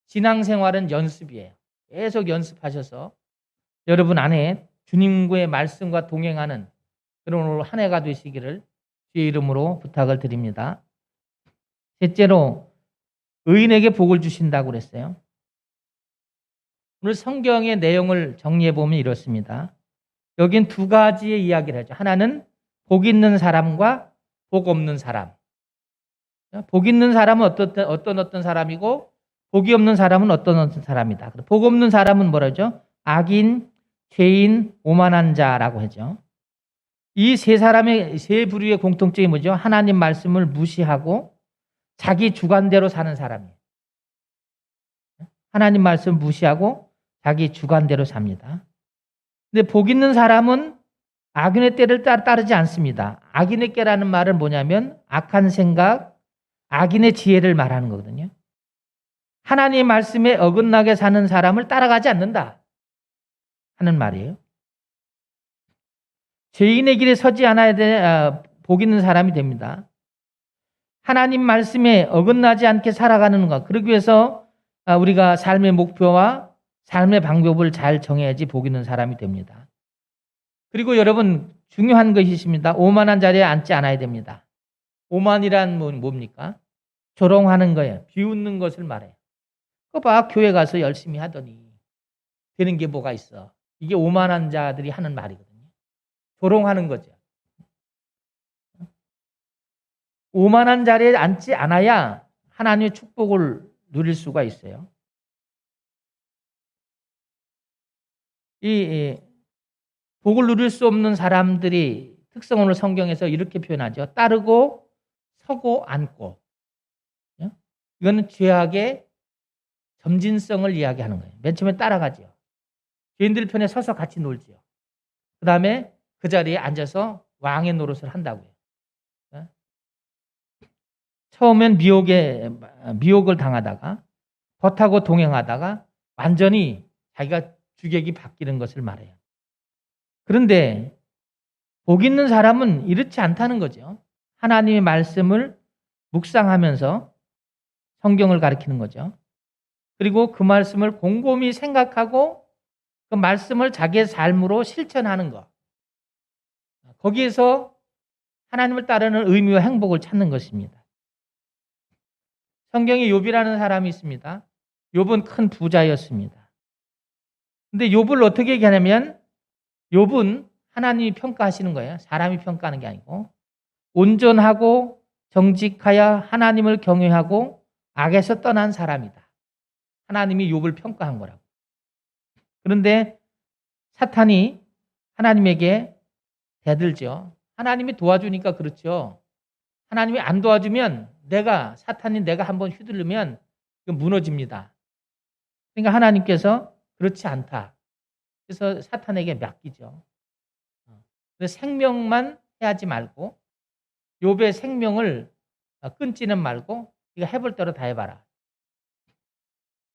신앙생활은 연습이에요. 계속 연습하셔서 여러분 안에 주님과의 말씀과 동행하는 그런 오늘 한 해가 되시기를 주의 이름으로 부탁을 드립니다. 셋째로 의인에게 복을 주신다고 그랬어요. 오늘 성경의 내용을 정리해 보면 이렇습니다. 여긴 두 가지의 이야기를 하죠. 하나는 복 있는 사람과 복 없는 사람. 복 있는 사람은 어떤 사람이고 복이 없는 사람은 어떤 사람이다. 복 없는 사람은 뭐라죠? 악인, 죄인, 오만한 자라고 하죠. 이 세 사람의 세 부류의 공통점이 뭐죠? 하나님 말씀을 무시하고 자기 주관대로 사는 사람이에요. 하나님 말씀 무시하고 자기 주관대로 삽니다. 근데 복 있는 사람은 악인의 때를 따르지 않습니다. 악인의 꾀라는 말은 뭐냐면 악한 생각, 악인의 지혜를 말하는 거거든요. 하나님의 말씀에 어긋나게 사는 사람을 따라가지 않는다 하는 말이에요. 죄인의 길에 서지 않아야 복 있는 사람이 됩니다. 하나님 말씀에 어긋나지 않게 살아가는 것. 그러기 위해서 우리가 삶의 목표와 삶의 방법을 잘 정해야지 복 있는 사람이 됩니다. 그리고 여러분 중요한 것이 있습니다. 오만한 자리에 앉지 않아야 됩니다. 오만이란 뭡니까? 조롱하는 거예요. 비웃는 것을 말해요. 그거 봐, 교회 가서 열심히 하더니 되는 게 뭐가 있어. 이게 오만한 자들이 하는 말이거든요. 조롱하는 거죠. 오만한 자리에 앉지 않아야 하나님의 축복을 누릴 수가 있어요. 이 복을 누릴 수 없는 사람들이 특성을 성경에서 이렇게 표현하죠. 따르고 서고 앉고. 이거는 죄악의 점진성을 이야기하는 거예요. 맨 처음에 따라가죠. 죄인들 편에 서서 같이 놀지요. 그 다음에 그 자리에 앉아서 왕의 노릇을 한다고요. 처음엔 미혹을 당하다가 겉하고 동행하다가 완전히 자기가 주객이 바뀌는 것을 말해요. 그런데 복 있는 사람은 이렇지 않다는 거죠. 하나님의 말씀을 묵상하면서 성경을 가리키는 거죠. 그리고 그 말씀을 곰곰이 생각하고 그 말씀을 자기의 삶으로 실천하는 것. 거기에서 하나님을 따르는 의미와 행복을 찾는 것입니다. 성경에 욥이라는 사람이 있습니다. 욥은 큰 부자였습니다. 근데 욥을 어떻게 얘기하냐면 욥은 하나님이 평가하시는 거예요. 사람이 평가하는 게 아니고 온전하고 정직하여 하나님을 경외하고 악에서 떠난 사람이다. 하나님이 욥을 평가한 거라고. 그런데 사탄이 하나님에게 대들죠. 하나님이 도와주니까 그렇죠. 하나님이 안 도와주면 사탄이 내가 한번 휘둘르면 무너집니다. 그러니까 하나님께서 그렇지 않다. 그래서 사탄에게 맡기죠. 그래서 생명만 해하지 말고 욥의 생명을 끊지는 말고 네가 해볼 대로 다 해봐라.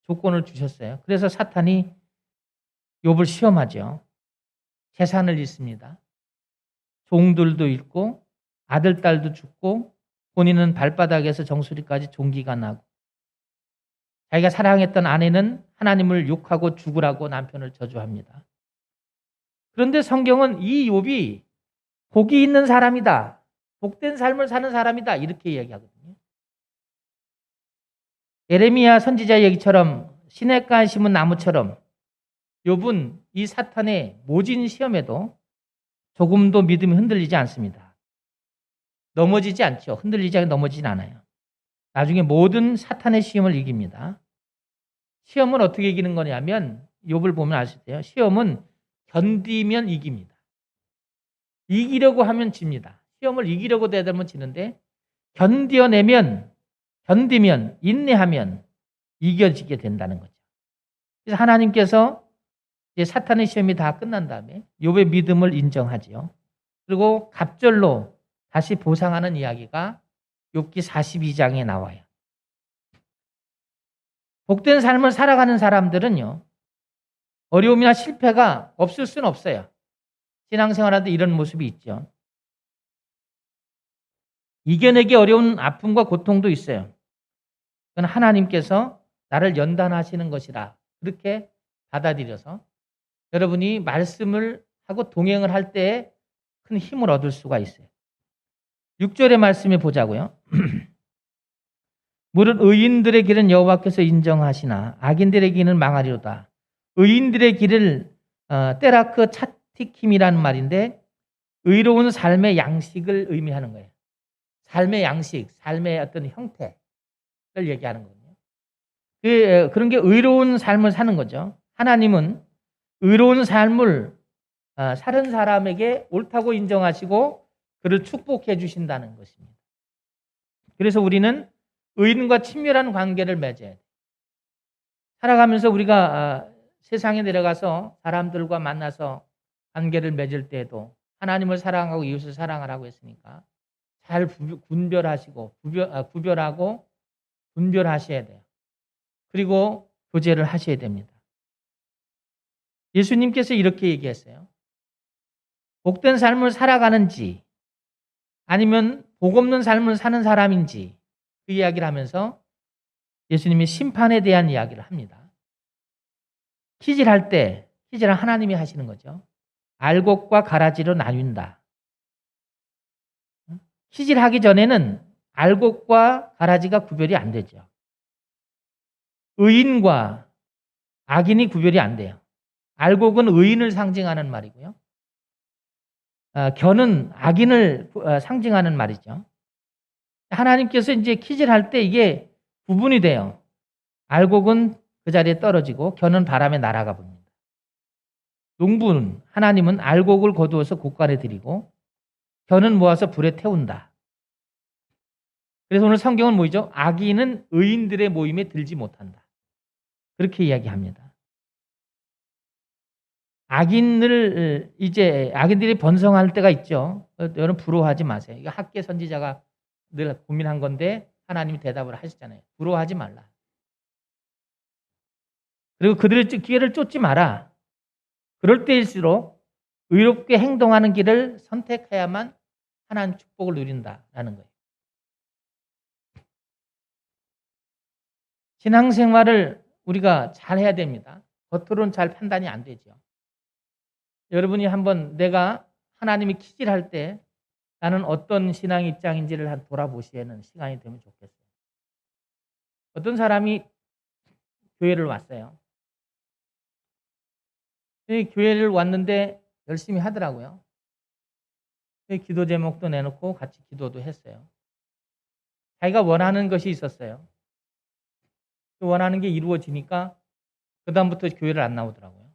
조건을 주셨어요. 그래서 사탄이 욥을 시험하죠. 재산을 잃습니다. 종들도 잃고 아들, 딸도 죽고 본인은 발바닥에서 정수리까지 종기가 나고 자기가 사랑했던 아내는 하나님을 욕하고 죽으라고 남편을 저주합니다. 그런데 성경은 이 욥이 복이 있는 사람이다. 복된 삶을 사는 사람이다. 이렇게 이야기하거든요. 예레미야 선지자 얘기처럼 시냇가에 심은 나무처럼 욥은 이 사탄의 모진 시험에도 조금도 믿음이 흔들리지 않습니다. 넘어지지 않죠. 흔들리지 않게 넘어지진 않아요. 나중에 모든 사탄의 시험을 이깁니다. 시험은 어떻게 이기는 거냐면 욥을 보면 아실 때요. 시험은 견디면 이깁니다. 이기려고 하면 집니다. 시험을 이기려고 대들면 지는데 견디면 인내하면 이겨지게 된다는 거죠. 그래서 하나님께서 이제 사탄의 시험이 다 끝난 다음에 욥의 믿음을 인정하지요. 그리고 갑절로 다시 보상하는 이야기가 욥기 42장에 나와요. 복된 삶을 살아가는 사람들은요. 어려움이나 실패가 없을 수는 없어요. 신앙생활하는데 이런 모습이 있죠. 이겨내기 어려운 아픔과 고통도 있어요. 그건 하나님께서 나를 연단하시는 것이라 그렇게 받아들여서 여러분이 말씀을 하고 동행을 할 때에 큰 힘을 얻을 수가 있어요. 6절의 말씀을 보자고요. 무릇 의인들의 길은 여호와께서 인정하시나 악인들의 길은 망하리로다. 의인들의 길을 때라크 차티킴이라는 말인데 의로운 삶의 양식을 의미하는 거예요. 삶의 양식, 삶의 어떤 형태를 얘기하는 거거든요. 그런 게 의로운 삶을 사는 거죠. 하나님은 의로운 삶을 사는 사람에게 옳다고 인정하시고 그를 축복해 주신다는 것입니다. 그래서 우리는 의인과 친밀한 관계를 맺어야 돼요. 살아가면서 우리가 세상에 내려가서 사람들과 만나서 관계를 맺을 때에도 하나님을 사랑하고 이웃을 사랑하라고 했으니까 잘 구별하시고 구별하고 분별하셔야 돼요. 그리고 교제를 하셔야 됩니다. 예수님께서 이렇게 얘기했어요. 복된 삶을 살아가는지 아니면 복 없는 삶을 사는 사람인지 그 이야기를 하면서 예수님이 심판에 대한 이야기를 합니다. 키질할 때, 키질은 하나님이 하시는 거죠. 알곡과 가라지로 나뉜다. 키질하기 전에는 알곡과 가라지가 구별이 안 되죠. 의인과 악인이 구별이 안 돼요. 알곡은 의인을 상징하는 말이고요. 겨는 악인을 상징하는 말이죠. 하나님께서 이제 키질할 때 이게 구분이 돼요. 알곡은 그 자리에 떨어지고 겨는 바람에 날아가 봅니다. 농부는 하나님은 알곡을 거두어서 곳간에 들이고 겨는 모아서 불에 태운다. 그래서 오늘 성경은 뭐죠? 악인은 의인들의 모임에 들지 못한다. 그렇게 이야기합니다. 악인들이 번성할 때가 있죠. 여러분 부러워하지 마세요. 이거 학계 선지자가 늘 고민한 건데 하나님이 대답을 하시잖아요. 부러워하지 말라. 그리고 그들의 기회를 쫓지 마라. 그럴 때일수록 의롭게 행동하는 길을 선택해야만 하나님 축복을 누린다라는 거예요. 신앙생활을 우리가 잘 해야 됩니다. 겉으로는 잘 판단이 안 되죠. 여러분이 한번 내가 하나님이 키질할 때 나는 어떤 신앙 입장인지를 한 돌아보시는 시간이 되면 좋겠어요. 어떤 사람이 교회를 왔어요. 교회를 왔는데 열심히 하더라고요. 기도 제목도 내놓고 같이 기도도 했어요. 자기가 원하는 것이 있었어요. 원하는 게 이루어지니까 그 다음부터 교회를 안 나오더라고요.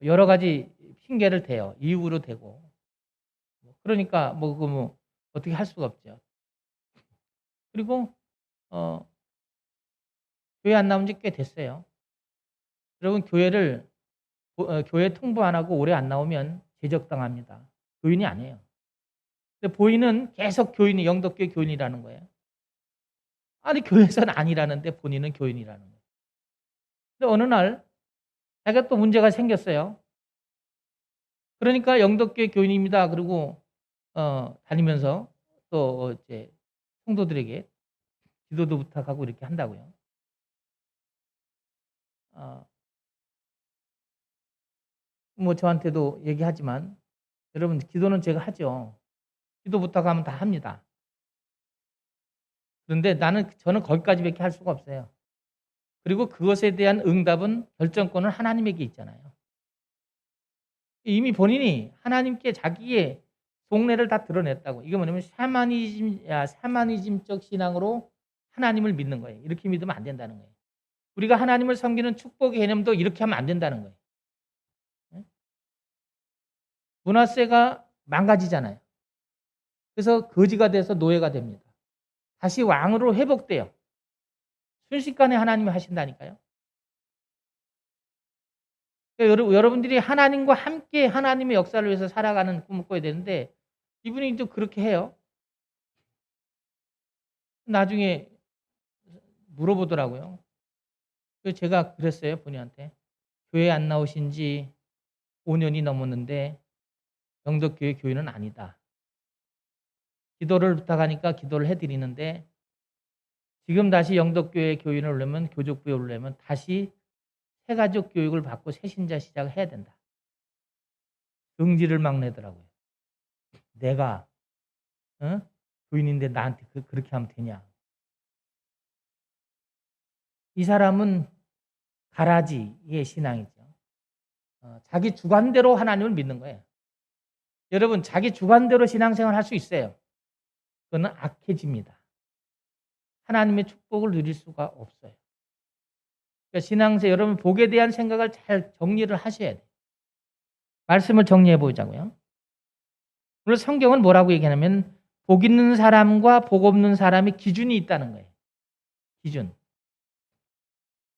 여러 가지 핑계를 대요. 이유로 대고. 그러니까 어떻게 할 수가 없죠. 그리고 교회 안 나온 지 꽤 됐어요. 여러분 교회 통보 안 하고 오래 안 나오면 제적당합니다. 교인이 아니에요. 근데 본인은 계속 영덕교회 교인이라는 거예요. 아니 교회에서는 아니라는데 본인은 교인이라는 거예요. 근데 어느 날 자기가 또 문제가 생겼어요. 그러니까 영덕교회 교인입니다. 그리고 다니면서 또 이제 성도들에게 기도도 부탁하고 이렇게 한다고요. 저한테도 얘기하지만 여러분 기도는 제가 하죠. 기도 부탁하면 다 합니다. 그런데 저는 거기까지밖에 할 수가 없어요. 그리고 그것에 대한 응답은 결정권은 하나님에게 있잖아요. 이미 본인이 하나님께 자기의 속내를 다 드러냈다고. 이게 뭐냐면 샤머니즘적 신앙으로 하나님을 믿는 거예요. 이렇게 믿으면 안 된다는 거예요. 우리가 하나님을 섬기는 축복의 개념도 이렇게 하면 안 된다는 거예요. 문화세가 망가지잖아요. 그래서 거지가 돼서 노예가 됩니다. 다시 왕으로 회복돼요. 순식간에 하나님이 하신다니까요. 그러니까 여러분들이 하나님과 함께 하나님의 역사를 위해서 살아가는 꿈을 꿔야 되는데 이분이 또 그렇게 해요. 나중에 물어보더라고요. 제가 그랬어요, 본인한테. 교회 안 나오신 지 5년이 넘었는데 영덕교회 교인은 아니다. 기도를 부탁하니까 기도를 해드리는데 지금 다시 영덕교회 교인을 오려면 교족부에 오려면 다시 새가족 교육을 받고 새신자 시작을 해야 된다. 응지를 막 내더라고요. 내가 교인인데 나한테 그렇게 하면 되냐. 이 사람은 가라지의 신앙이죠. 자기 주관대로 하나님을 믿는 거예요. 여러분 자기 주관대로 신앙생활 할 수 있어요. 그거는 악해집니다. 하나님의 축복을 누릴 수가 없어요. 그러니까 신앙생활 여러분 복에 대한 생각을 잘 정리를 하셔야 돼요. 말씀을 정리해 보자고요. 오늘 성경은 뭐라고 얘기하냐면 복 있는 사람과 복 없는 사람의 기준이 있다는 거예요. 기준.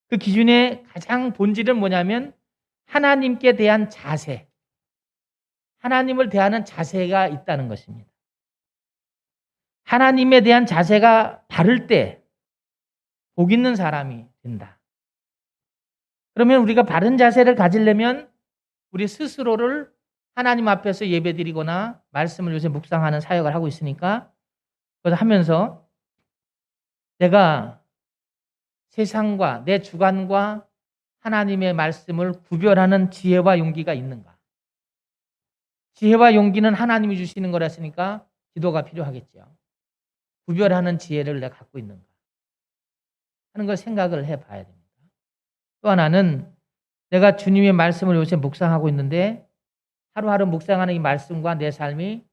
그 기준의 가장 본질은 뭐냐면 하나님께 대한 자세. 하나님을 대하는 자세가 있다는 것입니다. 하나님에 대한 자세가 바를 때 복 있는 사람이 된다. 그러면 우리가 바른 자세를 가지려면 우리 스스로를 하나님 앞에서 예배드리거나 말씀을 요새 묵상하는 사역을 하고 있으니까 그래서 하면서 내가 세상과 내 주관과 하나님의 말씀을 구별하는 지혜와 용기가 있는가? 지혜와 용기는 하나님이 주시는 거라으니까 기도가 필요하겠죠. 구별하는 지혜를 내가 갖고 있는가 하는 걸 생각을 해봐야 됩니다. 또 하나는 내가 주님의 말씀을 요새 묵상하고 있는데 하루하루 묵상하는 이 말씀과 내 삶이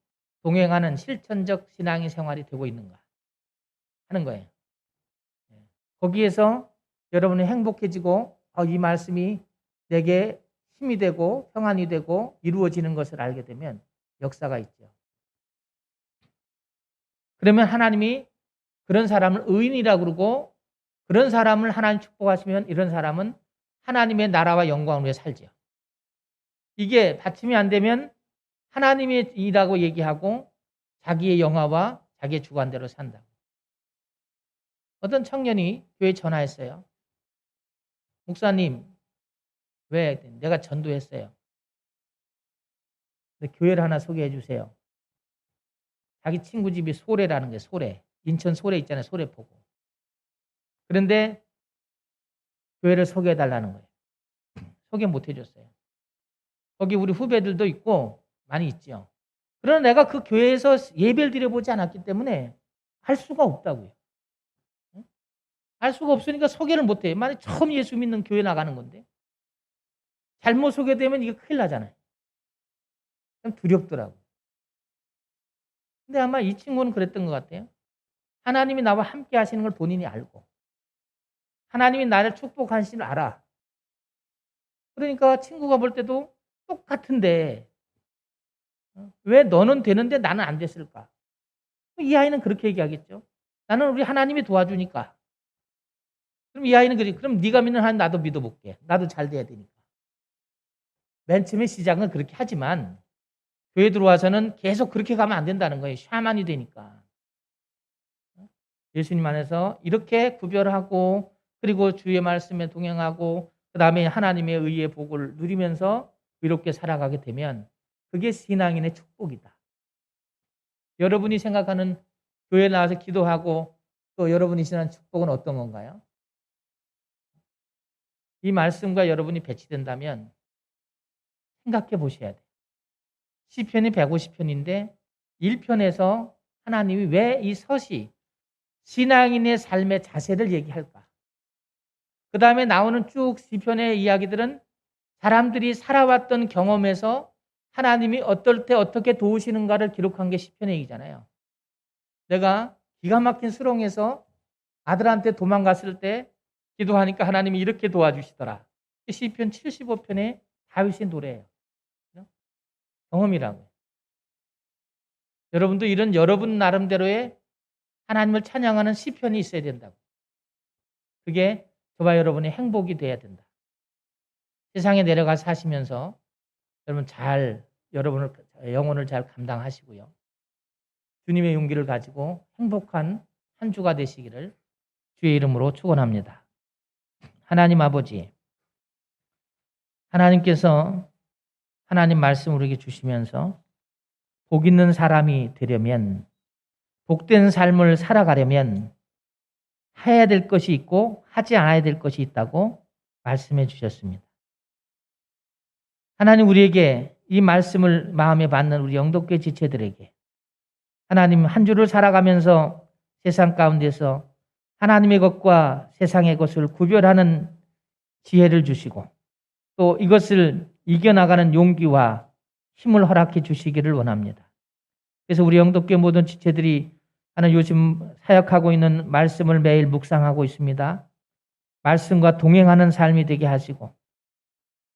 동행하는 실천적 신앙의 생활이 되고 있는가 하는 거예요. 거기에서 여러분이 행복해지고 이 말씀이 내게 힘이 되고 평안이 되고 이루어지는 것을 알게 되면 역사가 있죠. 그러면 하나님이 그런 사람을 의인이라고 그러고 그런 사람을 하나님 축복하시면 이런 사람은 하나님의 나라와 영광을 위해 살죠. 이게 받침이 안 되면 하나님의 일이라고 얘기하고 자기의 영화와 자기의 주관대로 산다. 어떤 청년이 교회에 전화했어요. 목사님, 왜? 내가 전도했어요. 근데 교회를 하나 소개해 주세요. 자기 친구 집이 소래라는 게 소래. 인천 소래 있잖아요. 소래포구. 그런데 교회를 소개해 달라는 거예요. 소개 못 해줬어요. 거기 우리 후배들도 있고 많이 있죠. 그러나 내가 그 교회에서 예배를 드려보지 않았기 때문에 할 수가 없다고요. 알 수가 없으니까 소개를 못해. 만약 처음 예수 믿는 교회 나가는 건데 잘못 소개되면 이게 큰일 나잖아요. 좀 두렵더라고요. 근데 아마 이 친구는 그랬던 것 같아요. 하나님이 나와 함께 하시는 걸 본인이 알고 하나님이 나를 축복하시는 줄 알아. 그러니까 친구가 볼 때도 똑같은데 왜 너는 되는데 나는 안 됐을까? 이 아이는 그렇게 얘기하겠죠. 나는 우리 하나님이 도와주니까. 그럼 이 아이는 그럼 네가 믿는 하나님 나도 믿어볼게. 나도 잘 돼야 되니까. 맨 처음에 시작은 그렇게 하지만 교회 들어와서는 계속 그렇게 가면 안 된다는 거예요. 샤만이 되니까. 예수님 안에서 이렇게 구별하고 그리고 주의 말씀에 동행하고 그 다음에 하나님의 의의 복을 누리면서 의롭게 살아가게 되면 그게 신앙인의 축복이다. 여러분이 생각하는 교회 나와서 기도하고 또 여러분이 신앙하는 축복은 어떤 건가요? 이 말씀과 여러분이 배치된다면 생각해 보셔야 돼요. 시편이 150편인데 1편에서 하나님이 왜 이 서시 신앙인의 삶의 자세를 얘기할까? 그 다음에 나오는 쭉 시편의 이야기들은 사람들이 살아왔던 경험에서 하나님이 어떨 때 어떻게 도우시는가를 기록한 게 시편의 얘기잖아요. 내가 기가 막힌 수렁에서 아들한테 도망갔을 때 기도하니까 하나님이 이렇게 도와주시더라. 시편 75편의 다윗의 노래예요. 경험이라고. 여러분도 이런 여러분 나름대로의 하나님을 찬양하는 시편이 있어야 된다고. 그게 저와 여러분의 행복이 돼야 된다. 세상에 내려가 사시면서 여러분 여러분을 영혼을 잘 감당하시고요. 주님의 용기를 가지고 행복한 한 주가 되시기를 주의 이름으로 축원합니다. 하나님 아버지, 하나님께서 하나님 말씀을 우리에게 주시면서 복 있는 사람이 되려면 복된 삶을 살아가려면 해야 될 것이 있고 하지 않아야 될 것이 있다고 말씀해 주셨습니다. 하나님 우리에게 이 말씀을 마음에 받는 우리 영덕교회 지체들에게 하나님 한 주를 살아가면서 세상 가운데서 하나님의 것과 세상의 것을 구별하는 지혜를 주시고 또 이것을 이겨나가는 용기와 힘을 허락해 주시기를 원합니다. 그래서 우리 영덕교회 모든 지체들이 하나님 요즘 사역하고 있는 말씀을 매일 묵상하고 있습니다. 말씀과 동행하는 삶이 되게 하시고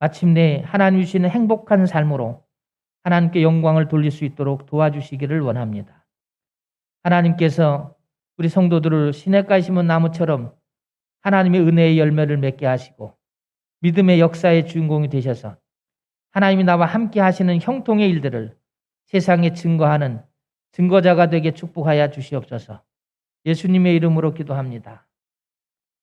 마침내 하나님 주시는 행복한 삶으로 하나님께 영광을 돌릴 수 있도록 도와주시기를 원합니다. 하나님께서 우리 성도들을 시냇가에 심은 나무처럼 하나님의 은혜의 열매를 맺게 하시고 믿음의 역사의 주인공이 되셔서 하나님이 나와 함께 하시는 형통의 일들을 세상에 증거하는 증거자가 되게 축복하여 주시옵소서. 예수님의 이름으로 기도합니다.